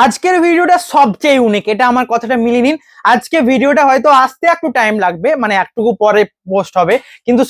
আজকের ভিডিওটা সবচেয়ে ইউনিক, এটা আমার কথাটা মিলিয়ে নিন। আজকে ভিডিওটা হয়তো আসতে একটু টাইম লাগবে, মানে একটুকু পরে পোস্ট হবে, কিন্তু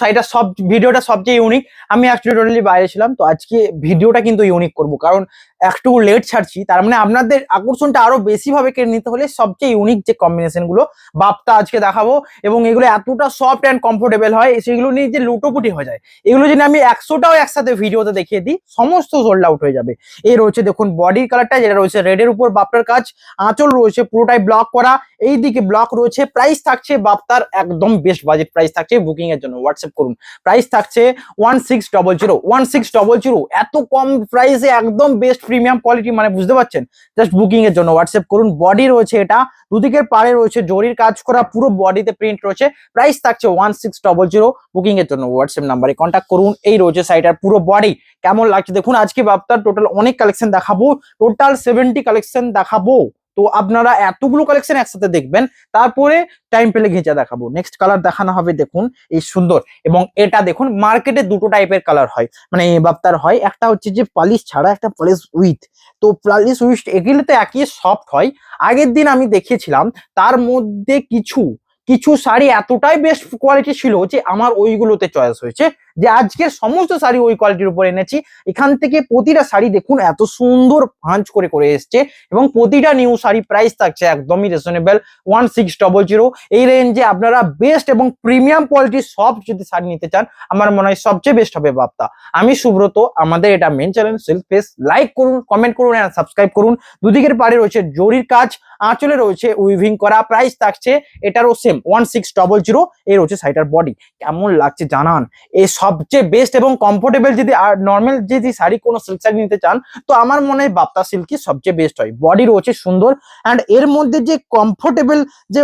ভিডিওটা সবচেয়ে ইউনিক। আমি অ্যাকচুয়ালি টোটালি বাইরে ছিলাম, তো আজকে ভিডিওটা কিন্তু ইউনিক করব, কারণ একটু লেট ছাড়ছি, তার মানে আপনাদের আকর্ষণটা আরো বেশি ভাবে কেড়ে নিতে হলে সবচেয়ে ইউনিক যে কম্বিনেশন গুলো বাপ্তা আজকে দেখাবো, এবং এগুলো এতটা সফট অ্যান্ড কমফোর্টেবল হয়, সেগুলো নিয়ে যে লুটোপুটি হয়ে যায়, এগুলো যদি আমি 100টাও একসাথে ভিডিওতে দেখিয়ে দিই, সমস্ত সোল্ড আউট হয়ে যাবে। এই রয়েছে দেখুন বডির কালারটা, যেটা রয়েছে রেডের উপর বাপ্তার কাজ, আঁচল রয়েছে পুরোটাই ব্লক করা, এই দিকে ব্লক রয়েছে। প্রাইস থাকছে বাপ্তার একদম বেস্ট বাজেট প্রাইস থাকছে, বুকিং এর জন্য হোয়াটসঅ্যাপ করুন। প্রাইস থাকছে 1600 এত কম প্রাইসে একদম বেস্ট প্রিমিয়াম কোয়ালিটি, মানে বুঝতে পারছেন। জাস্ট বুকিং এর জন্য হোয়াটসঅ্যাপ করুন। বডি রয়েছে এটা, দুদিকের পাড়ে রয়েছে জরির কাজ করা, পুরো বডিতে প্রিন্ট রয়েছে। প্রাইস থাকছে 1600, বুকিং এর জন্য হোয়াটসঅ্যাপ নাম্বারে কন্ট্যাক্ট করুন। এই রয়েছে সাইটার পুরো বডি, কেমন লাগছে দেখুন। আজকে বাপ্তার টোটাল অনেক কালেকশন দেখাবো, টোটাল 70 কালেকশন দেখাবো, তো আপনারা এতগুলো কালেকশন একসাথে দেখবেন, তারপরে টাইম পেলে ঘেঁচা দেখাবো। নেক্সট কালার দেখানো হবে দেখুন, এই সুন্দর, এবং এটা দেখুন মার্কেটে দুটো টাইপের কালার হয়, মানে বাপ্তার হয়, একটা হচ্ছে যে পালিশ ছাড়া, একটা পালিশ উইথ। তো পালিশ উইথ এগুলো তো একই সফট হয়। আগের দিন আমি দেখিয়েছিলাম, তার মধ্যে কিছু কিছু শাড়ি এতটাই বেস্ট কোয়ালিটি ছিল যে আমার ওইগুলোতে চয়েস হয়েছে, যে আজকের সমস্ত শাড়ি ওই কোয়ালিটির উপর এনেছি। এখান থেকে প্রতিটা শাড়ি দেখুন এত সুন্দর ভাঁজ করে করে এসছে, এবং প্রতিটা নিউ শাড়ি প্রাইস থাকছে একদমই রিজনেবল 1600। এই রেঞ্জে আপনারা বেস্ট এবং প্রিমিয়াম কোয়ালিটির সব যদি শাড়ি নিতে চান, আমার মনে হয় সবচেয়ে বেস্ট হবে বাপ্তা। আমি সুব্রত, আমাদের এটা main channel silk page. Like করুন, কমেন্ট করুন আর সাবস্ক্রাইব করুন। দুদিকের পাড়ে রয়েছে জরির কাজ, আঁচলে রয়েছে উইভিং করা, প্রাইস থাকছে এটারও সেম 1600। এই রয়েছে শাড়িটার বডি, কেমন লাগছে জানান। এই সবচেয়ে বেস্ট এবং কমফোর্টেবল যদি নর্মাল যদি শাড়ি কোনো সিল্ক শাড়ি নিতে চান, তো আমার মনে হয় বাপ্তা সিল্কই সবচেয়ে বেস্ট হয়। বডি রয়েছে সুন্দর, অ্যান্ড এর মধ্যে যে কমফোর্টেবল যে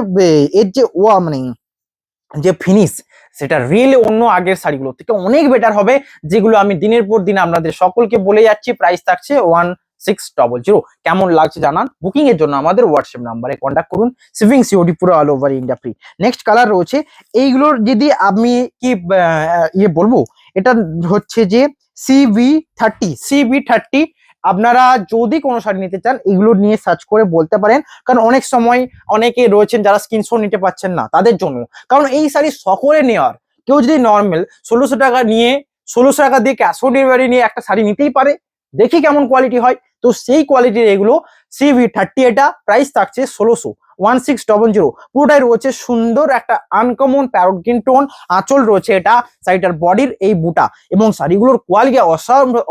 এর যে মানে যে ফিনিশ, সেটা রিয়েলি অন্য আগের শাড়িগুলো থেকে অনেক বেটার হবে, যেগুলো আমি দিনের পর দিন আপনাদের সকলকে বলে যাচ্ছি। প্রাইস থাকছে 1600। কেমন লাগছে জানান। বুকিং এর জন্য আমাদের হোয়াটসঅ্যাপ নাম্বারে কন্ট্যাক্ট করুন। শিপিং সিওডি পুরো all over India free. Next colour রয়েছে এইগুলোর, যদি আমি কি বলবো, এটা হচ্ছে যে CB30। আপনারা যদি কোনো শাড়ি নিতে চান, এগুলো নিয়ে সার্চ করে বলতে পারেন, কারণ অনেক সময় অনেকে রয়েছেন যারা স্ক্রিনশট নিতে পারছেন না, তাদের জন্য। কারণ এই শাড়ি সকলে নেওয়ার, কেউ যদি নর্মাল 1600 টাকা নিয়ে, 1600 টাকা দিয়ে ক্যাশ অন ডেলিভারি নিয়ে একটা শাড়ি নিতেই পারে, দেখি কেমন কোয়ালিটি হয়, তো সেই কোয়ালিটির এগুলো CB30। এটা প্রাইস থাকছে 1600 পুরোটাই রয়েছে সুন্দর একটা আনকমন প্যারট গ্রিন টোন, আঁচল রয়েছে এটা, শাড়িটার বডির এই বুটা, এবং শাড়িগুলোর কোয়ালিটি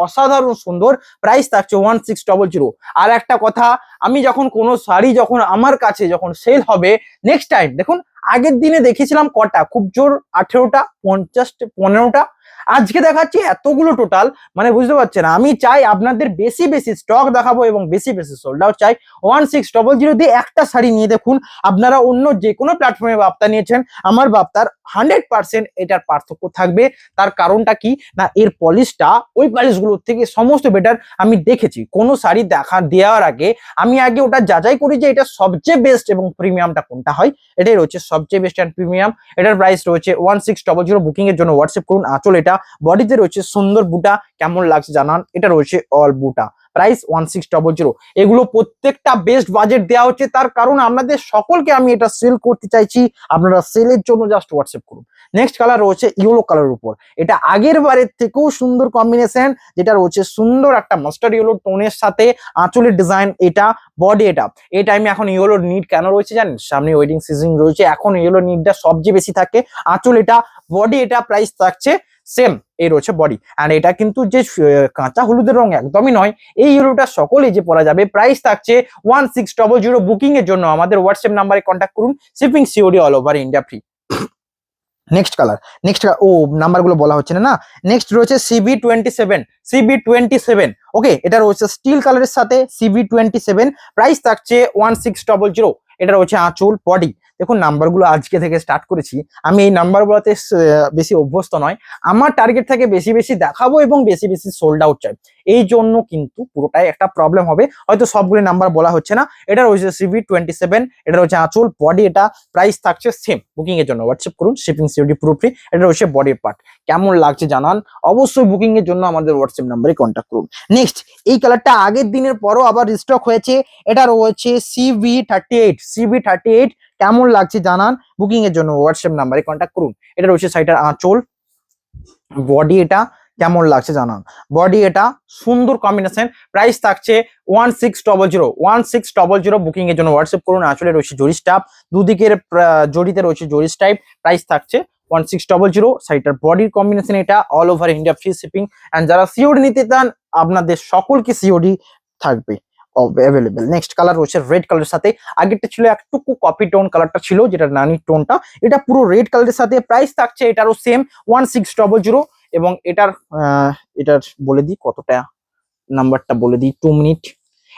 অসাধারণ সুন্দর। প্রাইস থাকছে 1600। আর একটা কথা, আমি যখন কোনো শাড়ি যখন আমার কাছে যখন সেল হবে নেক্সট টাইম, দেখুন আগের দিনে দেখেছিলাম কটা, খুব জোর 18টা, 50টা, 15টা, আজকে দেখাচ্ছি এতগুলো টোটাল, মানে বুঝতে পারছেন। আমি চাই আপনাদের বেশি বেশি স্টক দেখাবো এবং বেশি বেশি সোল্ড আউট চাই। 1600 দিয়ে একটা শাড়ি নিয়ে দেখুন, আপনারা অন্য যে কোনো প্ল্যাটফর্মে বাপ্তা নিয়েছেন, আমার বাপ্তার 100% এটার পার্থক্য থাকবে। তার কারণটা কি না, এর পলিশটা ওই পলিশগুলোর থেকে সমস্ত বেটার। আমি দেখেছি কোনো শাড়ি দেওয়ার আগে আমি আগে ওটা যাচাই করি যে এটা সবচেয়ে বেস্ট এবং প্রিমিয়ামটা কোনটা হয়। এটাই রয়েছে সবচেয়ে বেস্ট অ্যান্ড প্রিমিয়াম। এটার প্রাইস রয়েছে 1600। বুকিং এর জন্য হোয়াটসঅ্যাপ করুন। আঁচল এটা, বডিতে রয়েছে সুন্দর বুটা, কেমন লাগছে জানান। এটা রয়েছে অল বুটা, প্রাইস 1600। এগুলো প্রত্যেকটা বেস্ট বাজেট দেওয়া হচ্ছে, তার কারণ আপনাদের সকলকে আমি এটা সেল করতে চাইছি। আপনারা সেলের জন্য জাস্ট হোয়াটসঅ্যাপ করুন। নেক্সট কালার রয়েছে ইয়েলো কালারের উপর, এটা আগের বারের থেকেও সুন্দর কম্বিনেশন, যেটা রয়েছে সুন্দর একটা মাস্টার্ড ইয়েলো টোনের সাথে আঁচলের ডিজাইন, এটা বডি। এটা এই টাইমে এখন ইয়েলোর নিড কেন রয়েছে জানেন, সামনে ওয়েডিং সিজন রয়েছে, এখন ইয়েলো নিডটা সবচেয়ে বেশি থাকে। আঁচল এটা, বডি এটা, প্রাইস থাকছে সেম। এই রয়েছে বডি, আর এটা কিন্তু যে কাঁচা হলুদের রং একদমই নয়, এই ইয়েলোটা সকলেই যে পরা যাবে। প্রাইস থাকছে 1600। বুকিং এর জন্য আমাদের হোয়াটসঅ্যাপ নাম্বারে কন্ট্যাক্ট করুন। Shipping COD all over India free. Next colour, ও নাম্বারগুলো বলা হচ্ছে না। নেক্সট রয়েছে CB27। ওকে, এটা রয়েছে স্টিল কালারের সাথে CB27। প্রাইস থাকছে 1600। এটা রয়েছে আঁচল, বডি দেখুন নাম্বারগুলো আজকে থেকে স্টার্ট করেছি, আমি এই নাম্বারগুলোতে বেশি অভ্যস্ত নয়। আমার টার্গেট থেকে বেশি বেশি দেখাবো এবং বেশি বেশি সোল্ড আউট চাই, এই জন্য কিন্তু পুরোটাই একটা প্রবলেম হবে, হয়তো সবগুলো নাম্বার বলা হচ্ছে না। এটা রয়েছে CV27, এটা রয়েছে আঁচল, বডি, এটা প্রাইস থাকছে সেম। বুকিং এর জন্য হোয়াটসঅ্যাপ করুন, শিপিং সিওডি পুরো ফ্রি। এটা রয়েছে বডির পার্ট, কেমন লাগছে জানান, অবশ্যই বুকিং এর জন্য আমাদের হোয়াটসঅ্যাপ নাম্বারে কন্ট্যাক্ট করুন। নেক্সট, এই কালারটা আগের দিনের পরও আবার রিস্টক হয়েছে, এটা রয়েছে CV38। কেমন লাগছে জানান, বুকিং এর জন্য হোয়াটসঅ্যাপ নাম্বারে কন্ট্যাক্ট করুন। এটা রয়েছে সাইটার আঁচল, বডি, এটা কেমন লাগছে জানান, বডি এটা সুন্দর কম্বিনেশন, প্রাইস থাকছে 1600। বুকিং এর জন্য হোয়াটসঅ্যাপ করুন। আসলে রয়েছে জরি স্টাফ, দুদিকের জড়িতে রয়েছে জরি স্টাইপ, প্রাইস থাকছে 1600। সাইটার বডির কম্বিনেশন এটা, all over India free shipping. And যারা সিওডি নিতে চান আপনাদের সকলকে সিওডি থাকবে অ্যাভেলেবেল। নেক্সট কালার রয়েছে রেড কালারের সাথে, আগেরটা ছিল একটুকু কপি টোন কালারটা ছিল যেটা নানি টোনটা, এটা পুরো রেড কালারের সাথে, প্রাইস থাকছে এটারও সেম 1600। এবং এটার বলে দিই কতটা, নাম্বারটা বলে দিই 2 মিনিট।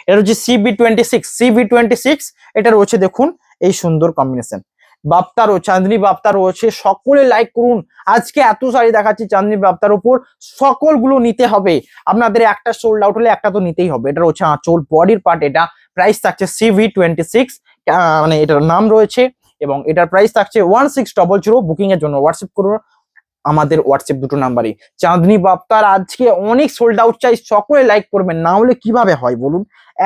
এটা হচ্ছে CV26। এটা রয়েছে দেখুন এই সুন্দর কম্বিনেশন, বাপ্তা রয়েছে, চাঁদনি বাপ্তা রয়েছে, সকলে লাইক করুন। আজকে এত শাড়ি দেখাচ্ছি চাঁদনি বাপ্তার উপর, সকলগুলো নিতে হবে, আপনাদের একটা সোল্ড আউট হলে একটা তো নিতেই হবে। এটা রয়েছে আঁচল, বডির পার্ট, এটা প্রাইস থাকছে CV26, মানে এটার নাম রয়েছে, এবং এটার প্রাইস থাকছে 1600। বুকিং এর জন্য হোয়াটসঅ্যাপ করুন আমাদের হোয়াটসঅ্যাপ দুটো নাম্বারে। চাঁদনি বাপ্তার আজকে অনেক সোল্ড আউট চাই, সকলে লাইক করবেন, না হলে কিভাবে হয় বলুন,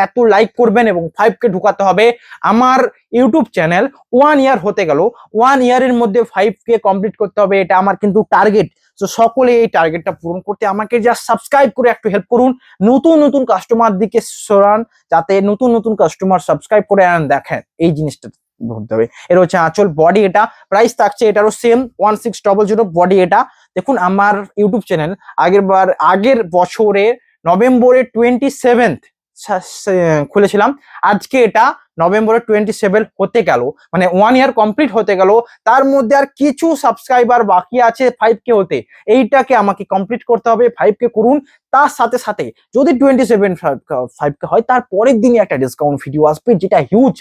এত লাইক করবেন এবং 5K ঢুকাতে হবে। আমার ইউটিউব চ্যানেল 1 ইয়ার হতে গেল, 1 ইয়ারের মধ্যে 5K কমপ্লিট করতে হবে, এটা আমার কিন্তু টার্গেট। তো সকলে এই টার্গেটটা পূরণ করতে আমাকে জাস্ট সাবস্ক্রাইব করে একটু হেল্প করুন, নতুন নতুন কাস্টমার দিকে সরান, যাতে নতুন নতুন কাস্টমার সাবস্ক্রাইব করে দেখেন এই জিনিসটা ধরতে হবে। এর হচ্ছে আঁচল, বডি, এটা প্রাইস থাকছে এটারও সেম 1600। বডি এটা দেখুন, আমার ইউটিউব চ্যানেল আগের বছরে নভেম্বরের 27 খুলেছিলাম, আজকে এটা নভেম্বরের 27 হতে গেল, মানে 1 ইয়ার কমপ্লিট হতে গেল, তার মধ্যে আর কিছু সাবস্ক্রাইবার বাকি আছে 5K হতে, এইটাকে আমাকে কমপ্লিট করতে হবে। 5K করুন, তার সাথে সাথে যদি 5K হয় তার পরের দিনই একটা ডিসকাউন্ট ভিডিও আসবে, যেটা হিউজ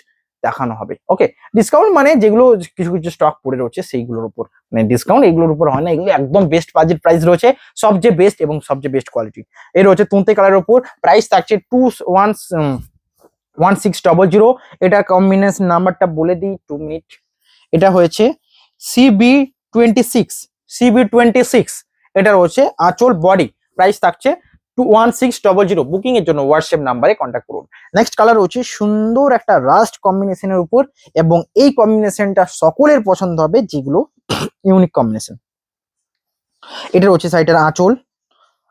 দেখানো হবে। ওকে, ডিসকাউন্ট মানে যেগুলো কিছু কিছু স্টক পড়ে রয়েছে সেইগুলোর উপর, মানে ডিসকাউন্ট এগুলোর উপর হয় না, এগুলো একদম বেস্ট বাজেট প্রাইস রয়েছে, সবচেয়ে বেস্ট এবং সবচেয়ে বেস্ট কোয়ালিটি। এর রয়েছে তুনতে কালারের উপর, প্রাইস থাকছে 1600। এটা কম্বিনেশন নাম্বারটা বলে দিই 2 মিনিট। এটা হয়েছে CB26। এটা রয়েছে আঁচল, বডি, প্রাইস থাকছে 1600। বুকিং এর জন্য হোয়াটসঅ্যাপ নাম্বারে কন্ট্যাক্ট করুন। নেক্সট কালার হচ্ছে সুন্দর একটা রাস্ট কম্বিনেশনের উপর, এবং এই কম্বিনেশনটা সকলের পছন্দ হবে, যেগুলো ইউনিক কম্বিনেশন। এটা হচ্ছে সাইডের আঁচল,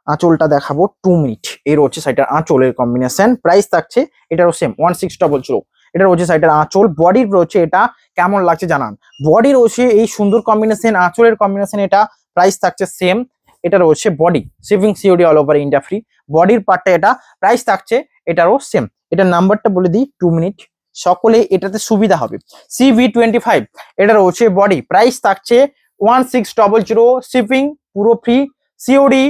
আঁচলটা দেখাবো 2 মিনিট। এর হচ্ছে সাইডের আঁচলের কম্বিনেশন, প্রাইস থাকছে এটারও সেম 1600। এটা রয়েছে সাইডের আঁচল, বডির রয়েছে, এটা কেমন লাগছে জানান, বডি রয়েছে এই সুন্দর কম্বিনেশন, আঁচলের কম্বিনেশন, এটা প্রাইস থাকছে সেম। এটা রয়েছে body, shipping COD all over India free, বডির পার্টটা এটা, প্রাইস থাকছে এটারও সেম। এটা নাম্বারটা বলে দিই 2 মিনিট, সকলে এটাতে সুবিধা হবে। CV25, এটা রয়েছে বডি, প্রাইস থাকছে 1600, শিপিং পুরো ফ্রি, সিওডি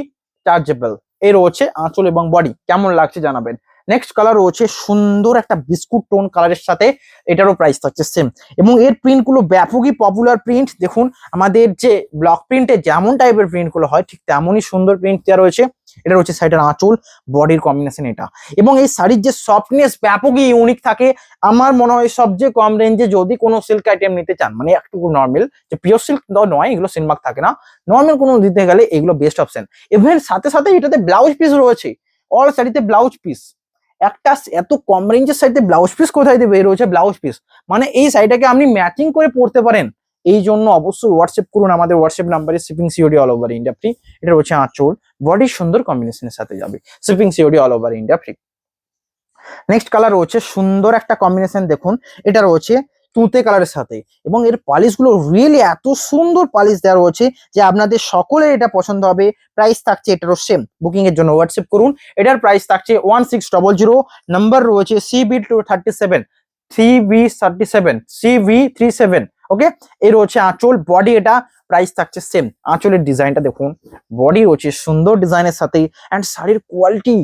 চার্জেবল। এই রয়েছে আঁচল এবং বডি, কেমন লাগছে জানাবেন। নেক্সট কালার রয়েছে সুন্দর একটা বিস্কুট টোন কালারের সাথে, এটারও প্রাইস থাকছে সেম, এবং এর প্রিন্ট গুলো ব্যাপকই পপুলার প্রিন্ট। দেখুন আমাদের যে ব্লক প্রিন্টে যেমন টাইপের প্রিন্ট গুলো হয় ঠিক তেমনই সুন্দর প্রিন্ট দেওয়া রয়েছে। এটা হচ্ছে সাইডের আঁচল, বডির কম্বিনেশন এটা, এবং এই শাড়ির যে সফটনেস ব্যাপকই ইউনিক থাকে। আমার মনে হয় সবচেয়ে কম রেঞ্জে যদি কোনো সিল্ক আইটেম নিতে চান, মানে একটু নর্মাল, যে পিওর সিল্ক নয়, এগুলো সিনমার্ক থাকে না, নর্মাল কোনো দিতে গেলে এগুলো বেস্ট অপশন। ইভেন সাথে সাথে এটাতে ব্লাউজ পিস রয়েছে, অল শাড়িতে ব্লাউজ পিস, একটা এত কম রেঞ্জের শাড়িতে ব্লাউজ পিস কোথায় দেবে, রয়েছে ব্লাউজ পিস, মানে এই শাড়িটাকে আপনি ম্যাচিং করে পরতে পারেন। এই জন্য অবশ্যই হোয়াটসঅ্যাপ করুন আমাদের হোয়াটসঅ্যাপ নাম্বারে, shipping COD all over India free. এটা রয়েছে আঁচল, বডির সুন্দর কম্বিনেশনের সাথে যাবে, shipping COD all over India free. Next colour রয়েছে সুন্দর একটা কম্বিনেশন, দেখুন এটা রয়েছে তুঁতে কালারের সাথে, এবং এর পালিশ গুলো রিয়েলি এত সুন্দর পালিশ দেওয়া রয়েছে যে আপনাদের সকলের এটা পছন্দ হবে। প্রাইস থাকছে এটারও সেম, বুকিং এর জন্য হোয়াটসঅ্যাপ করুন। এটার প্রাইস থাকছে 1600। নাম্বার রয়েছে CV37 ওকে। এর হচ্ছে আঁচল, বডি, এটা প্রাইস থাকছে সেম। আঁচলের ডিজাইনটা দেখুন, বডি রয়েছে সুন্দর ডিজাইনের সাথে, অ্যান্ড শাড়ির কোয়ালিটি,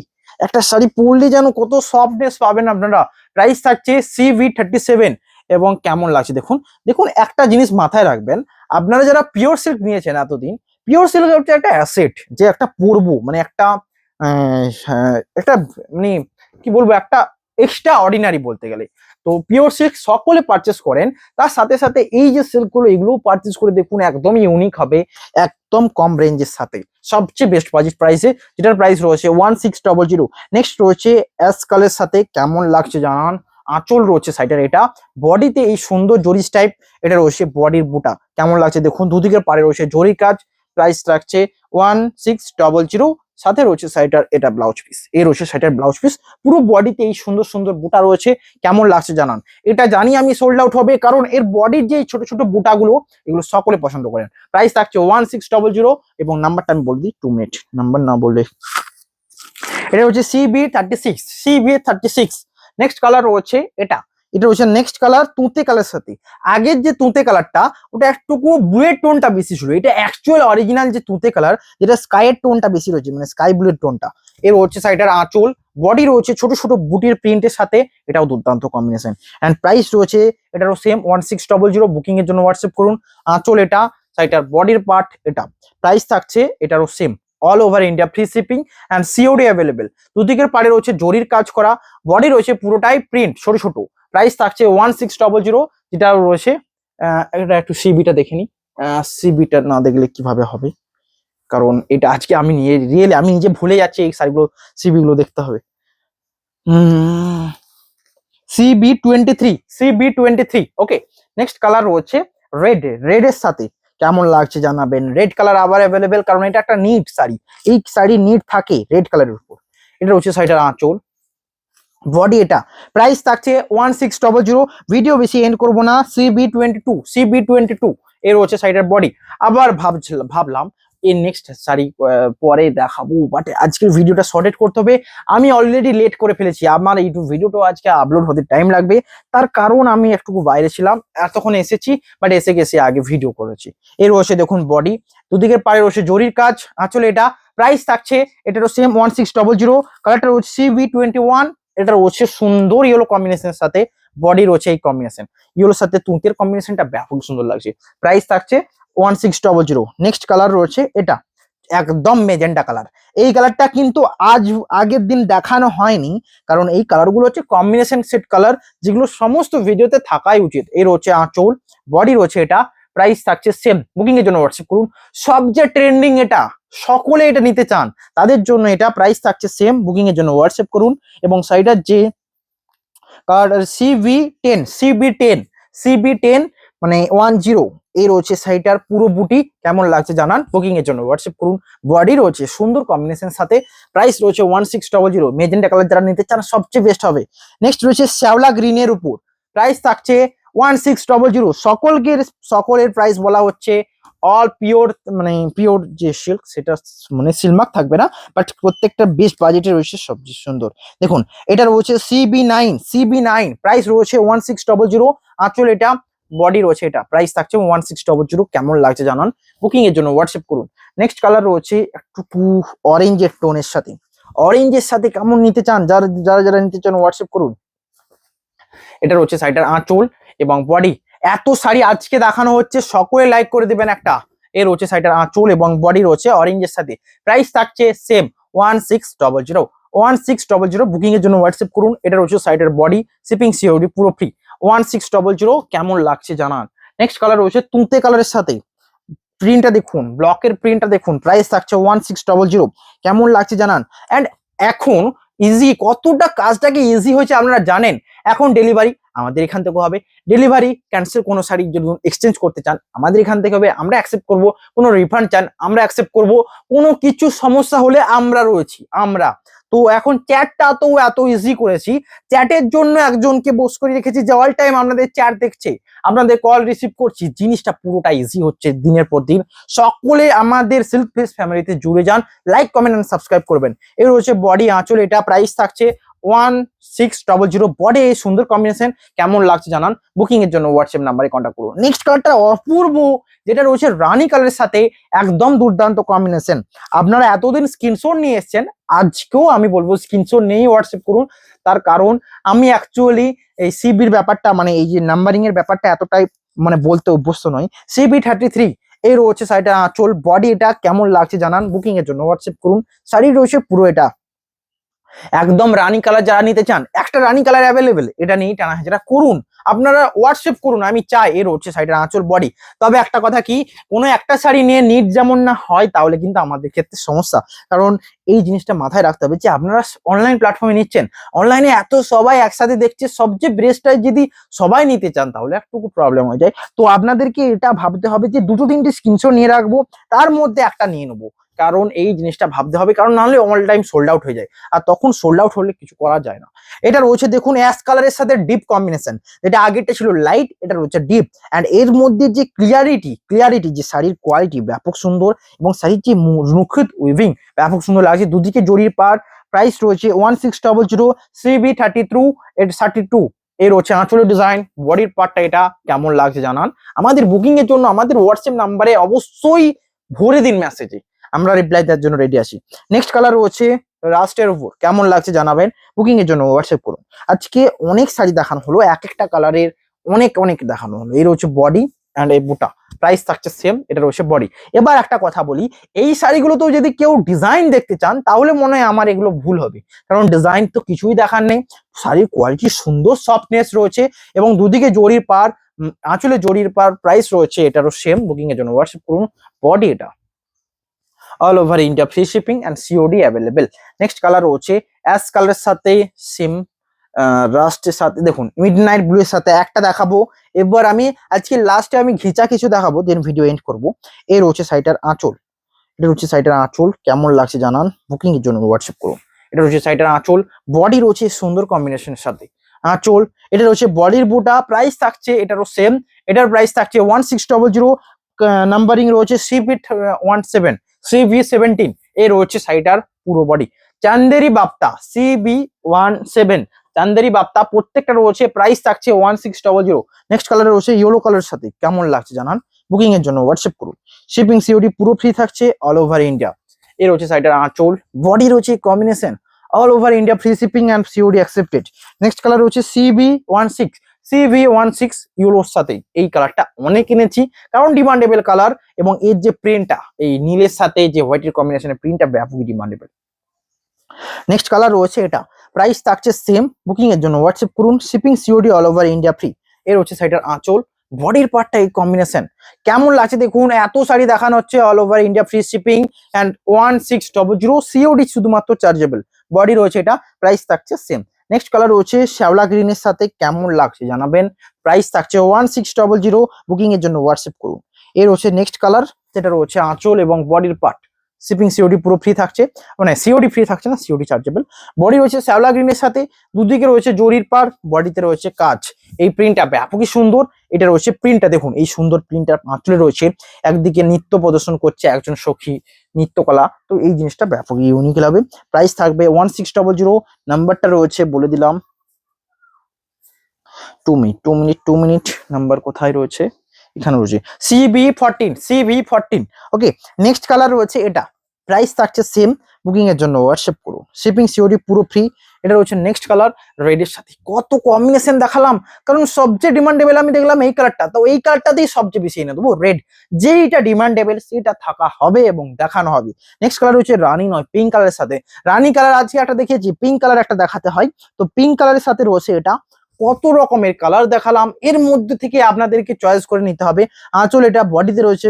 একটা শাড়ি পরলে যেন কত সফটনেস পাবেন আপনারা। প্রাইস থাকছে CV37। এবং কেমন লাগছে দেখুন। দেখুন একটা জিনিস মাথায় রাখবেন, আপনারা যারা পিওর সিল্ক নিয়েছেন এতদিন, পিওর সিল্ক হচ্ছে একটা অ্যাসেট, যে একটা পরবো মানে একটা মানে কি বলবো, একটা এক্সট্রা অর্ডিনারি বলতে গেলে। তো পিওর সিল্ক সকলে পারচেস করেন, তার সাথে সাথে এই যে সিল্ক গুলো এগুলো পারচেস করে দেখুন, একদম ইউনিক হবে, একদম কম রেঞ্জের সাথে সবচেয়ে বেস্ট বাজেট প্রাইসে, যেটার প্রাইস রয়েছে 1600। নেক্সট রয়েছে অ্যাশ কালারের সাথে, কেমন লাগছে জানান। আঁচল রয়েছে সাইডের, এটা বডিতে এই সুন্দর জরিস টাইপ, এটা রয়েছে বডির বুটা, কেমন লাগছে দেখুন, দুদিকের পাড়ে রয়েছে জরি কাজ, প্রাইস রাখছে 1600। সাথে রয়েছে সাইডার এটা ব্লাউজ পিস, এই রয়েছে সাইডার ব্লাউজ পিস, পুরো বডিতে এই সুন্দর সুন্দর বুটা রয়েছে, কেমন লাগছে জানান। এটা জানি আমি সোল্ড আউট হবে, কারণ এর বডির যে ছোট ছোট বুটাগুলো এগুলো সকলে পছন্দ করেন। প্রাইস থাকছে 1600 এবং নাম্বারটা আমি বলে দিই, 2 মিনিট, নাম্বার না বললে। এটা হচ্ছে CB36 নেক্সট কালার রয়েছে এটা, এটা হচ্ছে নেক্সট কালার তুঁতে কালার সাথে। আগের যে তুঁতে কালারটা ওটা একটুকু ব্লুয়ের টোনটা বেশি ছিল, এটা অ্যাকচুয়াল অরিজিনাল যে তুঁতে কালার, যেটা স্কাইয়ের টোনটা বেশি রয়েছে, মানে স্কাই ব্লুয়ের টোনটা। এর হচ্ছে সাইডের আঁচল, বডি রয়েছে ছোট ছোট বুটির প্রিন্টের সাথে, এটাও দুর্দান্ত কম্বিনেশন। এন্ড প্রাইস রয়েছে এটারও সেম 1600, বুকিং এর জন্য হোয়াটসঅ্যাপ করুন। আঁচল এটা, সাইডের বডির পার্ট এটা, প্রাইস থাকছে এটারও same, all over India free shipping and COD available. দুদিকের পাড়ে রয়েছে জরির কাজ করা, বডি রয়েছে পুরোটাই প্রিন্ট ছোট ছোট, প্রাইস থাকছে 1600, যেটা রয়েছে এটা একটু সিবিটা দেখে নি, সিবিটা না দেখলে কিভাবে হবে, কারণ এটা আজকে আমি নিয়ে রিয়েলি আমি নিজে ভুলে যাচ্ছি এই শাড়িগুলো, সিবি গুলো দেখতে হবে। CB23 ওকে। নেক্সট কালার রয়েছে রেড এর সাথে, কেমন লাগছে জানাবেন। রেড কালার আবার অ্যাভেলেবেল, কারণ এটা একটা নিট শাড়ি, এই শাড়ি নিট থাকে রেড কালারের উপর। এটা হচ্ছে শাড়িটার আঁচল, বডি এটা, প্রাইস থাকছে 1600। ভিডিও বেশি এন্ড করবো না। CB22 এর হচ্ছে শাড়িটার বডি। আবার ভাবলাম এর নেক্সট শাড়ি পরে দেখাবো, বাট আজকের ভিডিওটা শর্টেড করতে হবে, আমি অলরেডি লেট করে ফেলেছি, আমার ইউটিউব ভিডিওটা আজকে আপলোড হতে টাইম লাগবে, তার কারণ আমি একটু বাইরে ছিলাম, এতক্ষণ এসেছি, বাট এসে গেছে আগে ভিডিও করেছি। এর হচ্ছে দেখুন বডি, দুদিকের পাড়ে রয়েছে জরির কাজ, আসলে এটা প্রাইস থাকছে এটারও সেম 1600। কালারটা হচ্ছে CB21, এটা রয়েছে সুন্দর ইয়েলো কম্বিনেশনের সাথে, বডি রয়েছে এই কম্বিনেশন, ইয়েলোর সাথে তুঁতের কম্বিনেশনটা ব্যাপক সুন্দর লাগছে। প্রাইস থাকছে 1600। নেক্সট কালার রয়েছে এটা, একদম মেজেন্টা কালার। এই কালারটা কিন্তু আগের দিন দেখানো হয়নি, কারণ এই কালারগুলো হচ্ছে কম্বিনেশন সেট কালার, যেগুলো সমস্ত ভিডিওতে থাকাই উচিত। এর হচ্ছে আঁচল, বডি রয়েছে এটা, প্রাইস থাকছে সেম, বুকিং এর জন্য হোয়াটসঅ্যাপ করুন। সবচেয়ে ট্রেন্ডিং এটা, সকলে এটা নিতে চান, তাদের জন্য এটা প্রাইস থাকছে সেম, বুকিং এর জন্য হোয়াটসঅ্যাপ করুন। এবং সাইডার যে কালার CB10 মানে 10, এই রয়েছে শাড়িটার পুরো বুটি, কেমন লাগছে জানান, বুকিং এর জন্য হোয়াটসঅ্যাপ করুন। বডি রয়েছে সুন্দর কম্বিনেশন সাথে, প্রাইস রয়েছে 1600। মেজেন্টা কালার যারা নিতে চান সবচেয়ে বেস্ট হবে। নেক্সট রয়েছে শ্যাওলা গ্রিনের উপর, প্রাইস থাকছে 1600। সকলের প্রাইস বলা হচ্ছে অল পিওর, মানে পিওর যে সিল্ক সেটা মানে সিলমার্ক থাকবে না, বাট প্রত্যেকটা বেস্ট বাজেটে রয়েছে সবচেয়ে সুন্দর। দেখুন এটা রয়েছে CB9, প্রাইস রয়েছে 1600। আঁচল এটা, বডি রয়েছে এটা, প্রাইস থাকছে 1600। কেমন লাগছে জানান, বুকিং এর জন্য হোয়াটসঅ্যাপ করুন। নেক্সট কালার রয়েছে একটু অরেঞ্জের টোনের সাথে, অরেঞ্জের সাথে কেমন নিতে চান, যারা নিতে চান হোয়াটসঅ্যাপ করুন। এটা রয়েছে শাড়িটার আঁচল এবং বডি। এত শাড়ি আজকে দেখানো হচ্ছে, সকলে লাইক করে দিবেন একটা। এর রয়েছে শাড়িটার আঁচল এবং বডি রয়েছে অরেঞ্জের সাথে, প্রাইস থাকছে সেম 1600। বুকিং এর জন্য হোয়াটসঅ্যাপ করুন। এটা রয়েছে শাড়িটার বডি, শিপিং সিওডি পুরো ফ্রি, 1600। কেমন লাগছে জানান। নেক্সট কালার রয়েছে তুঁতে কালারের সাথে, প্রিন্টটা দেখুন, ব্লকের প্রিন্টটা দেখুন, প্রাইস থাকছে 1600। কেমন লাগছে জানান। অ্যান্ড এখন ইজি, কতটা কাজটাকে ইজি হয়েছে আপনারা জানেন। এখন ডেলিভারি আমাদের এখান থেকে হবে, ডেলিভারি ক্যান্সেল, কোনো শাড়ি যদি এক্সচেঞ্জ করতে চান আমাদের এখান থেকে হবে, আমরা অ্যাকসেপ্ট করব। কোনো রিফান্ড চান আমরা অ্যাকসেপ্ট করব। কোনো কিছু সমস্যা হলে আমরা রয়েছি। তো এখন চ্যাটটা তো এত ইজি করেছি, চ্যাটের জন্য একজনকে বস করে রেখেছি যে অল টাইম আপনাদের চ্যাট দেখছে, আপনাদের কল রিসিভ করছি, জিনিসটা পুরোটা ইজি হচ্ছে দিনের পর দিন। সকলে আমাদের সিল্ক ফেস ফ্যামিলিতে জুড়ে যান, লাইক কমেন্ট এন্ড সাবস্ক্রাইব করবেন। এর হচ্ছে বডি, আঁচল, এটা প্রাইস থাকছে 1600 বডি এই সুন্দর কম্বিনেশন, কেমন লাগছে জানান, বুকিং এর জন্য হোয়াটসঅ্যাপ নাম্বারে কন্ট্যাক্ট করুন। নেক্সট কালারটা অপূর্ব, যেটা রয়েছে রানী কালারের সাথে একদম দুর্দান্ত কম্বিনেশন। আপনারা এতদিন স্ক্রিনশট নিয়ে এসেছেন, আজকেও আমি বলবো স্ক্রিনশট নিয়েই হোয়াটসঅ্যাপ করুন। তার কারণ আমি অ্যাকচুয়ালি এই সিবির ব্যাপারটা, মানে এই যে নাম্বারিং এর ব্যাপারটা এতটাই মানে বলতে অভ্যস্ত নয়। CB33 এই রয়েছে শাড়িটা আঁচল, বডি এটা কেমন লাগছে জানান, বুকিং এর জন্য হোয়াটসঅ্যাপ করুন। শাড়ি রয়েছে পুরো এটা একদম রানী কালার, যারা নিতে চান একটা রানী কালার অ্যাভেলেবেল, এটা নিয়েই টানা হাজারা করুন, আপনারা হোয়াটসঅ্যাপ করুন। আমি চাই এর হচ্ছে শাড়িটার আঁচল বডি। তবে একটা কথা কি, কোনো একটা শাড়ি নিয়ে নিট যেমন না হয় তাহলে কিন্তু আমাদের ক্ষেত্রে সমস্যা। কারণ এই জিনিসটা মাথায় রাখতে হবে যে আপনারা অনলাইন প্ল্যাটফর্মে নিচ্ছেন, অনলাইনে এত সবাই একসাথে দেখছে, সবচেয়ে বেস্টটাই যদি সবাই নিতে চান তাহলে একটু প্রবলেম হয়ে যায়। তো আপনাদেরকে এটা ভাবতে হবে যে দুটো তিনটে স্ক্রিনশট নিয়ে রাখবো, তার মধ্যে একটা নিয়ে নেবো। কারণ এই জিনিসটা ভাবতে হবে, কারণ নাহলে অল টাইম সোল্ড আউট হয়ে যায়, আর তখন সোল্ড আউট হলে কিছু করা যায় না। এটা রয়েছে দেখুন অ্যাশ কালারের সাথে ডিপ কম্বিনেশন, যেটা আগেরটা ছিল লাইট, এটা রয়েছে ডিপ। অ্যান্ড এর মধ্যে যে ক্লিয়ারিটি যে শাড়ির কোয়ালিটি ব্যাপক সুন্দর, এবং শাড়ির যে মুখের উইভিং ব্যাপক সুন্দর লাগছে। দুদিকে জরির পার, প্রাইস রয়েছে 1600, CB32 এই রয়েছে আঁচলের ডিজাইন, বডির পার্টটা এটা কেমন লাগছে জানান। আমাদের বুকিং এর জন্য আমাদের হোয়াটসঅ্যাপ নাম্বারে অবশ্যই ভরে দিন মেসেজে, আমরা রিপ্লাই দেওয়ার জন্য রেডি আছি। নেক্সট কালার রয়েছে রাস্টের উপর, কেমন লাগছে জানাবেন, বুকিং এর জন্য হোয়াটসঅ্যাপ করুন। আজকে অনেক শাড়ি দেখানো হলো, এক একটা কালারের অনেক দেখানো হলো। এই রয়েছে বডি অ্যান্ড এই বুটা, প্রাইস থাকছে সেম, এটা রয়েছে বডি। এবার একটা কথা বলি, এই শাড়িগুলোতেও যদি কেউ ডিজাইন দেখতে চান তাহলে মনে হয় আমার এগুলো ভুল হবে, কারণ ডিজাইন তো কিছুই দেখার নেই। শাড়ির কোয়ালিটি সুন্দর, সফটনেস রয়েছে, এবং দুদিকে জরির পার, আঁচলে জরির পার, প্রাইস রয়েছে এটারও সেম, বুকিং এর জন্য হোয়াটসঅ্যাপ করুন। বডি এটা all over India, free shipping and COD available. Next colour রয়েছে অ্যাশ কালারের সাথে সিম রাস্টের সাথে, দেখুন মিড নাইট ব্লু এর সাথে একটা দেখাবো। এবার আমি আজকে লাস্টে আমি ঘিচা কিছু দেখাবো, দেন ভিডিও এন্ড করবো। এই রয়েছে শাড়িটার আঁচল, এটা রয়েছে শাড়িটার আঁচল, কেমন লাগছে জানান, বুকিং এর জন্য হোয়াটসঅ্যাপ করুন। এটা রয়েছে শাড়িটার আঁচল, বডি রয়েছে সুন্দর কম্বিনেশনের সাথে আঁচল। এটা রয়েছে বডির বুটা, প্রাইস থাকছে এটারও সেম, এটার প্রাইস থাকছে 1600, নাম্বারিং রয়েছে CV17 এই রয়েছে শাড়িটার পুরো বডি। চান্দেরি বাপ্তা CB17 চান্দেরি বাপ্তা, প্রত্যেকটা রয়েছে, প্রাইস থাকছে 1600। নেক্সট কালার রয়েছে ইয়েলো কালারের সাথে, কেমন লাগছে জানান, বুকিং এর জন্য হোয়াটসঅ্যাপ করুন। শিপিং সিওডি পুরো ফ্রি থাকছে অল ওভার ইন্ডিয়া। এ রয়েছে শাড়িটার আঁচল, বডি রয়েছে combination all over India, free shipping and COD accepted. Next colour রয়েছে CV16 ইউরোর সাথে, এই কালারটা অনেক কিনেছি কারণ ডিমান্ডেবল কালার, এবং এর যে প্রিন্টটা এই নীলের সাথে যে হোয়াইটের কম্বিনেশনের প্রিন্টটা ব্যাপক ডিমান্ডেবল। নেক্সট কালার রয়েছে এটা, প্রাইস থাকছে সেম, বুকিং এর জন্য হোয়াটসঅ্যাপ করুন। Shipping COD all over India free. এর হচ্ছে শাড়িটার আঁচল, বডির পার্টটা এই কম্বিনেশন কেমন লাগছে দেখুন, এত শাড়ি দেখানো হচ্ছে all over India, free shipping and 1600 COD শুধুমাত্র চার্জেবল। বডি রয়েছে এটা, প্রাইস থাকছে সেম। নেক্সট কালার রয়েছে শ্যাওলা গ্রিনের সাথে, কেমন লাগছে জানাবেন, প্রাইস থাকছে 1600, বুকিং এর জন্য হোয়াটসঅ্যাপ করুন। এর হচ্ছে নেক্সট কালার, যেটা রয়েছে আঁচল এবং বডির পার্ট, শিপিং সিওডি পুরো ফ্রি থাকছে, মানে সিওডি ফ্রি থাকছে না, সিওডি চার্জেবল। বডি রয়েছে শ্যাওলা গ্রিনের সাথে, দুদিকে রয়েছে জরির পার, বডিতে রয়েছে কাজ। এই প্রিন্টটা ব্যাপকই সুন্দর, এটা রয়েছে প্রিন্টটা দেখুন, এই সুন্দর প্রিন্টটা আঁচলে রয়েছে। একদিকে নৃত্য প্রদর্শন করছে একজন সখী, নৃত্যকলা, তো এই জিনিসটা ব্যাপক ইউনিক লাগবে। প্রাইস থাকবে 1600, নাম্বারটা রয়েছে বলে দিলাম, 2 মিনিট নাম্বার কোথায় রয়েছে, এখানে রয়েছে CB14। ওকে, নেক্সট কালার রয়েছে এটা, প্রাইস থাকছে সেম, বুকিং এর জন্য হোয়াটসঅ্যাপ করুন। শিপিং সিওডি পুরো ফ্রি। এটা রয়েছে নেক্সট কালার রেডের সাথে, কত কম্বিনেশন দেখালাম, কারণ সবচেয়ে ডিমান্ডেবল আমি দেখলাম এই কালারটা, তো এই কালারটাতেই সবচেয়ে বেশি এনে দেবো রেড, যেইটা ডিমান্ডেবল সেটা থাকা হবে এবং দেখানো হবে। নেক্সট কালার হচ্ছে রানী নয়, পিঙ্ক কালারের সাথে। রানী কালার আজকে একটা দেখিয়েছি, পিঙ্ক কালার একটা দেখাতে হয়, তো পিঙ্ক কালারের সাথে রয়েছে এটা। কত রকমের কালার দেখালাম, এর মধ্যে থেকে আপনাদেরকে চয়েস করে নিতে হবে। আঁচল এটা, বডিতে রয়েছে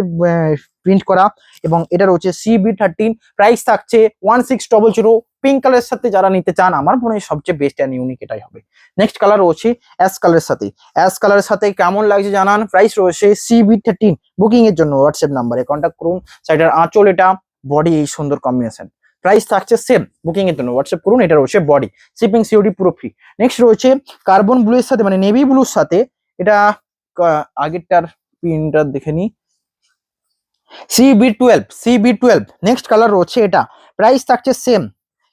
প্রিন্ট করা, এবং এটা রয়েছে CB13, প্রাইস থাকছে 1600। পিঙ্ক কালারের সাথে যারা নিতে চান আমার মনে হয় সবচেয়ে বেস্ট অ্যান্ড ইউনিক এটাই হবে। নেক্সট কালার রয়েছে অ্যাশ কালারের সাথে, অ্যাশ কালারের সাথে কেমন লাগছে জানান, প্রাইস রয়েছে CB13, বুকিং এর জন্য হোয়াটসঅ্যাপ নাম্বারে কন্ট্যাক্ট করুন। শাড়িটার আঁচল এটা, বডি এই সুন্দর কম্বিনেশন, প্রাইস থাকছে সেম, বুকিং এর জন্য হোয়াটসঅ্যাপ করুন। এটা রয়েছে বডি, শিপিং সিওডি পুরো ফ্রি। নেক্সট রয়েছে কার্বন ব্লু এর সাথে, মানে নেভি ব্লুর সাথে, এটা আগেরটার প্রিন্টটা দেখে নি, CB12। নেক্সট কালার রয়েছে এটা, প্রাইস থাকছে সেম,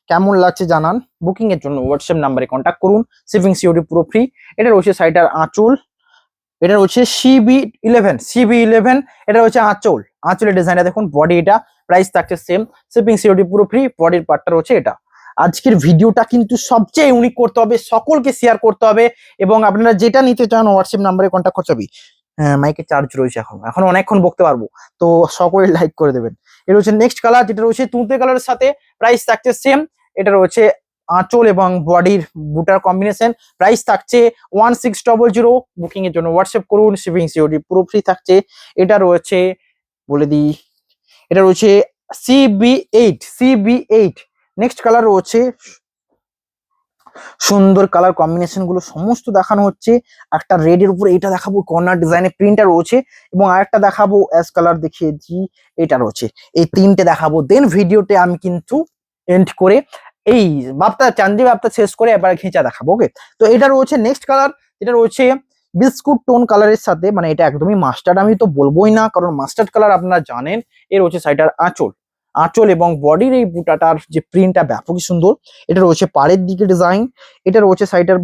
কেমন লাগছে জানান। বুকিং এর জন্য হোয়াটসঅ্যাপ নাম্বারে কন্ট্যাক্ট করুন, শিপিং সিওডি পুরো ফ্রি। এটা রয়েছে শাড়িটার আঁচল, এটা রয়েছে CB11, এটা রয়েছে আঁচল, আঁচলের ডিজাইনটা দেখুন, বডি এটা, প্রাইস থাকছে সেম, শিপিং সিওডি পুরো ফ্রি, বডির পার্টটা রয়েছে এটা। আজকের ভিডিওটা কিন্তু সবচেয়ে ইউনিক করতে হবে, সকলকে শেয়ার করতে হবে, এবং আপনারা যেটা নিতে চান হোয়াটসঅ্যাপ নাম্বারে কন্ট্যাক্ট করতে হবে। হ্যাঁ, মাইকে চার্জ রয়েছে, এখন অনেকক্ষণ বকতে পারবো, তো সকলে লাইক করে দেবেন। এটা হচ্ছে নেক্সট কালার, যেটা রয়েছে তুঁতে কালারের সাথে, প্রাইস থাকছে সেম। এটা রয়েছে আঁচল এবং বডির বুটার কম্বিনেশন, প্রাইস থাকছে 1600। বুকিং এর জন্য হোয়াটসঅ্যাপ করুন, শিপিং সিওডি পুরো ফ্রি থাকছে। এটা রয়েছে, বলে দিই, এটা রয়েছে CB8। নেক্সট কালার রয়েছে, সুন্দর কালার কম্বিনেশন গুলো সমস্ত দেখানো হচ্ছে। একটা রেড এর উপরে এটা দেখাবো, কর্নার ডিজাইনের প্রিন্টটা রয়েছে, এবং আরেকটা দেখাবো অ্যাশ কালার দেখিয়েছি, এটা রয়েছে। এই তিনটে দেখাবো, দেন ভিডিওতে আমি কিন্তু এন্ড করে এই চান্দি বাপ্তা শেষ করে এবার ঘেঁচা দেখাবো। ওকে, তো এটা রয়েছে নেক্সট কালার, এটা রয়েছে বিস্কুট টোন কালারের সাথে, মানে এটা একদমই মাস্টার্ড, আমি তো বলবোই না, কারণ মাস্টার্ড কালার আপনারা জানেন। এর রয়েছে শাড়িটার আঁচল এবং বডির এই বুটাটার যে প্রিন্টটা ব্যাপকই সুন্দর। এটা রয়েছে পাড়ের দিকে ডিজাইন, এটা রয়েছে শাড়িটার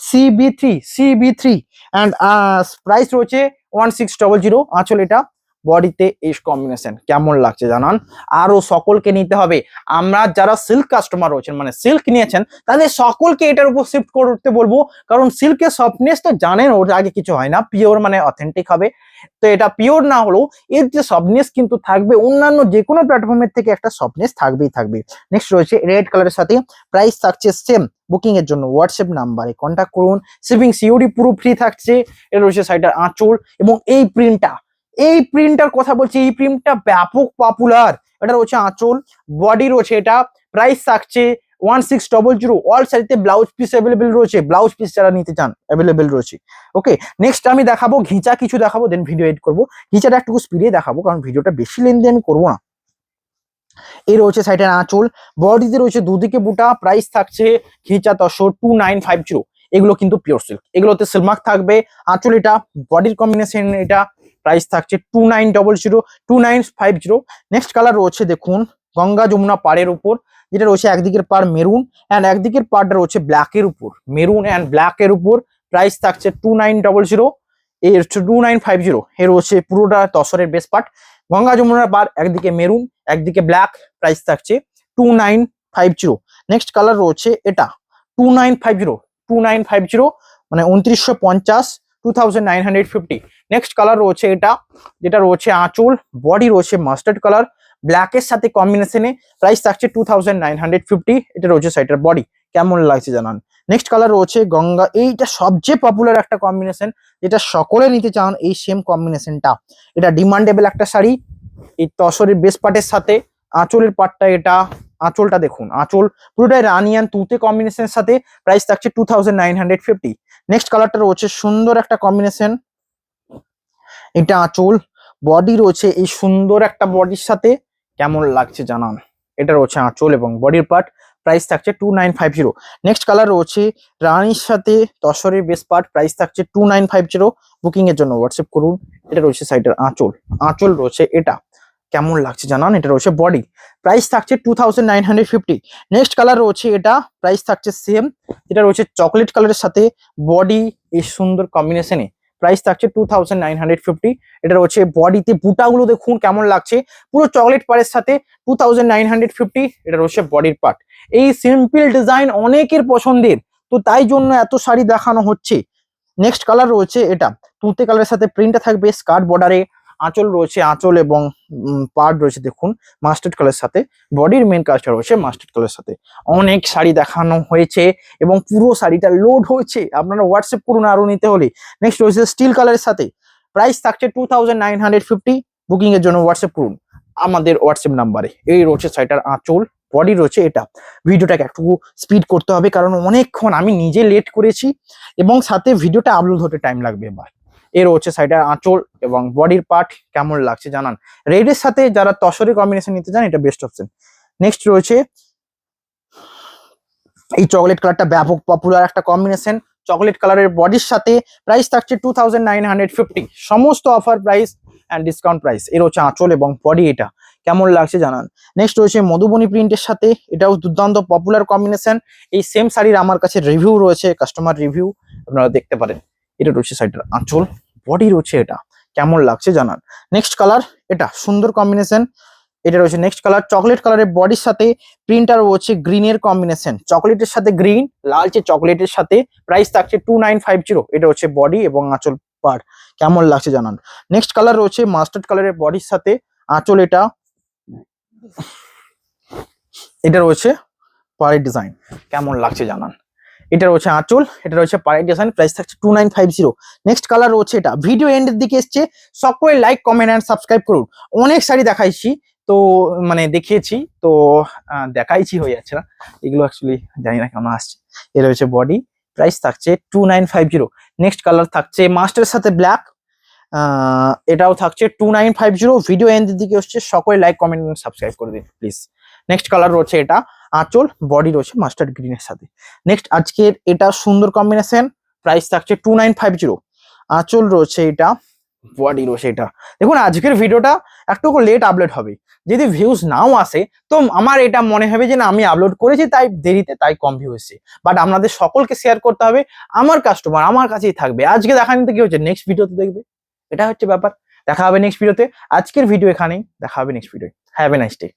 CB3 অ্যান্ড প্রাইস রয়েছে 1600। আঁচল এটা, বডিতে এই কম্বিনেশন, কেমন লাগছে জানান। আরো সকলকে নিতে হবে, আমরা যারা সিল্ক কাস্টমার রয়েছেন, মানে সিল্ক নিয়েছেন, তাদের সকলকে এটার উপর শিফট করতে বলবো, কারণ সিল্কের সফটনেস তো জানেন, ওর আগে কিছু হয় না, পিওর মানে অথেন্টিক হবে। তো এটা পিওর না হলেও এর যে সফটনেস কিন্তু থাকবে, অন্যান্য যে কোনো প্ল্যাটফর্মের থেকে একটা সফটনেস থাকবে। নেক্সট রয়েছে রেড কালারের সাথে, প্রাইস থাকছে সেম। বুকিং এর জন্য হোয়াটসঅ্যাপ নাম্বারে কন্ট্যাক্ট করুন, শিপিং সিওডি পুরো ফ্রি থাকছে। এটা রয়েছে শাড়িটার আঁচল, এবং এই প্রিন্টটার কথা বলছি, এই প্রিন্টটা ব্যাপক পপুলার। এটা রয়েছে আঁচল, বডি রয়েছে এটা, প্রাইস থাকছে 1600। অল শাড়িতে ব্লাউজ পিস অ্যাভেলেবেল রয়েছে, ব্লাউজ পিস যারা নিতে চান অ্যাভেলেবেল রয়েছে। ওকে, নেক্সট আমি দেখাবো ঘিচা কিছু দেখাবো, দেন ভিডিও এডিট করবো। ঘিচাটা একটু স্পিডে দেখাবো, কারণ ভিডিওটা বেশি লেন্দি আমি করবো না। এই রয়েছে সাইডের আঁচল, বডিতে রয়েছে দুদিকে বুটা, প্রাইস থাকছে ঘিচা 2950। এগুলো কিন্তু পিওর সিল্ক, এগুলোতে সিলমার্ক থাকবে। আঁচল এটা, বডির কম্বিনেশন এটা, প্রাইস থাকছে 2950। নেক্সট কালার রয়েছে দেখুন, গঙ্গা যমুনা পাড়ের উপর, যেটা রয়েছে একদিকের পাড় মেরুন অ্যান্ড একদিকের পাড়টা রয়েছে ব্ল্যাকের উপর, মেরুন অ্যান্ড ব্ল্যাকের উপর, প্রাইস থাকছে 2900। এর 2950। এর রয়েছে পুরোটা তসরের বেস পার্ট, গঙ্গা যমুনার পাড়, একদিকে মেরুন একদিকে ব্ল্যাক, প্রাইস থাকছে 2950। নেক্সট কালার রয়েছে এটা 2950, মানে 2950, 2950। নেক্সট কালার রয়েছে এটা, যেটা রয়েছে আঁচল, বডি রয়েছে মাস্টার্ড কালার, ব্ল্যাকের সাথে কম্বিনেশনে, প্রাইস থাকছে 2950। এটা রয়েছে শাড়িটার বডি, কেমন লাগছে জানান। নেক্সট কালার রয়েছে গঙ্গা, এইটা সবচেয়ে পপুলার একটা কম্বিনেশন, যেটা সকলে নিতে চান, এই সেম কম্বিনেশনটা। এটা ডিমান্ডেবল একটা শাড়ি, এই তসরের বেস পার্টের সাথে আঁচলের পার্টটা, এটা আঁচলটা দেখুন, আঁচল পুরোটাই রানিয়ান তুতে কম্বিনেশনের সাথে, প্রাইস থাকছে 2950। নেক্সট কালারটা রয়েছে সুন্দর একটা কম্বিনেশন, এটা আঁচল, বডি রয়েছে এই সুন্দর একটা বডির সাথে, কেমন লাগছে জানান। এটা রয়েছে আঁচল এবং বডির পার্ট, প্রাইস থাকছে 2950। নেক্সট কালার রয়েছে রানীর সাথে তসরের বেস পার্ট, প্রাইস থাকছে 2950। বুকিং এর জন্য হোয়াটসঅ্যাপ করুন। এটা রয়েছে সাইডের আঁচল রয়েছে এটা, কেমন লাগছে জানান। এটা রয়েছে বডি, প্রাইস থাকছে 2950। নেক্সট কালার রয়েছে এটা, প্রাইস থাকছে সেম। এটা রয়েছে চকলেট কালারের সাথে বডি এই সুন্দর কম্বিনেশনে, প্রাইস থাকছে 2950। এটা রয়েছে বডিতে বুটাগুলো দেখুন কেমন লাগছে, পুরো চকলেট পাড়ের সাথে 2950। এটা রয়েছে বডির পার্ট। এই সিম্পল ডিজাইন অনেকের পছন্দের, তো তাই জন্য এত শাড়ি দেখানো হচ্ছে। নেক্সট কালার রয়েছে এটা, তুঁতে কালারের সাথে প্রিন্টটা থাকবে স্কার্ট বর্ডারে, আঁচল রয়েছে আঁচল এবং পার্ট রয়েছে দেখুন মাস্টার্ড কালারের সাথে, বডির মেন কাজটা রয়েছে মাস্টার্ড কালারের সাথে। অনেক শাড়ি দেখানো হয়েছে এবং পুরো শাড়িটা লোড হয়েছে, আপনারা হোয়াটসঅ্যাপ করুন আরো নিতে হলে। নেক্সট রয়েছে স্টিল কালারের সাথে, প্রাইস থাকছে 2950। বুকিং এর জন্য হোয়াটসঅ্যাপ করুন আমাদের হোয়াটসঅ্যাপ নাম্বারে। এই রয়েছে শাড়িটার আঁচল, বডি রয়েছে এটা। ভিডিওটাকে একটু স্পিড করতে হবে, কারণ অনেকক্ষণ আমি নিজে লেট করেছি এবং সাথে ভিডিওটা আপলোড হতে টাইম লাগবে এবার। এর হচ্ছে সাইডের আঁচল এবং বডির পার্ট, কেমন লাগছে জানান। রেডের সাথে যারা তসরের কম্বিনেশন নিতে চান, এটা বেস্ট অপশন। নেক্সট রয়েছে এই চকলেট কালারটা, ব্যাপক পপুলার একটা কম্বিনেশন, চকলেট কালারের বডির সাথে, প্রাইস থাকছে 2950। সমস্ত offer price and discount price. এর হচ্ছে আঁচল এবং বডি এটা, কেমন লাগছে জানান। নেক্সট রয়েছে মধুবনী প্রিন্টের সাথে, এটাও দুর্দান্ত পপুলার কম্বিনেশন। এই সেম শাড়ির আমার কাছে রিভিউ রয়েছে, কাস্টমার রিভিউ, আপনারা দেখতে পারেন। এটা রয়েছে শাড়িটার আঁচল, বডি রয়েছে এটা, কেমন লাগছে জানান। নেক্সট কালার, এটা সুন্দর কম্বিনেশন। এটা রয়েছে নেক্সট কালার, চকলেট কালারের বডির সাথে প্রিন্টার রয়েছে গ্রিনের কম্বিনেশন, চকলেটের সাথে গ্রিন, লালচে চকলেটের সাথে। প্রাইস থাকছে 2950। এটা হচ্ছে বডি এবং আঁচল পার, কেমন লাগছে জানান। নেক্সট কালার রয়েছে মাস্টার্ড কালারের বডির সাথে আঁচল, এটা এটা রয়েছে পাড়ের ডিজাইন, কেমন লাগছে জানান। এটা রয়েছে আঁচল, এটা রয়েছে পাড়ের ডিজাইন, প্রাইস থাকছে 2950। নেক্সট কালার রয়েছে এটা। ভিডিও এন্ডের দিকে এসছে, সকলে লাইক কমেন্ট অ্যান্ড সাবস্ক্রাইব করুন। অনেক শাড়ি দেখাইছি তো, মানে দেখিয়েছি তো, দেখাইছি হয়ে যাচ্ছে না, এগুলো অ্যাকচুয়ালি জানি না কেমন আসছে। এ রয়েছে বডি, প্রাইস থাকছে 2950। নেক্সট কালার থাকছে মাস্টারের সাথে ব্ল্যাক, এটাও থাকছে 2950। ভিডিও এন্ডের দিকে আসছে, সকলে লাইক কমেন্ট সাবস্ক্রাইব করে দিন প্লিজ। নেক্সট কালার রয়েছে এটা আঁচল, বডি রয়েছে মাস্টার্ড গ্রিনের সাথে। নেক্সট আজকের এটা সুন্দর কম্বিনেশন, প্রাইস থাকছে 2950। আঁচল রয়েছে এটা, বডি রয়েছে এটা। দেখুন আজকের ভিডিওটা একটু লেট আপলোড হবে, যদি ভিউজ নাও আসে তো আমার এটা মনে হবে যে না আমি আপলোড করেছি তাই দেরিতে, তাই কম ভিউ এসেছে। বাট আপনাদের সকলকে শেয়ার করতে হবে, আমার কাস্টমার আমার কাছেই থাকবে। আজকে দেখানি তো কি হচ্ছে, নেক্সট ভিডিওতে দেখবে, এটা হচ্ছে ব্যাপার। দেখা হবে নেক্সট ভিডিওতে। আজকের ভিডিও এখানেই, দেখা হবে next video. Have a nice day.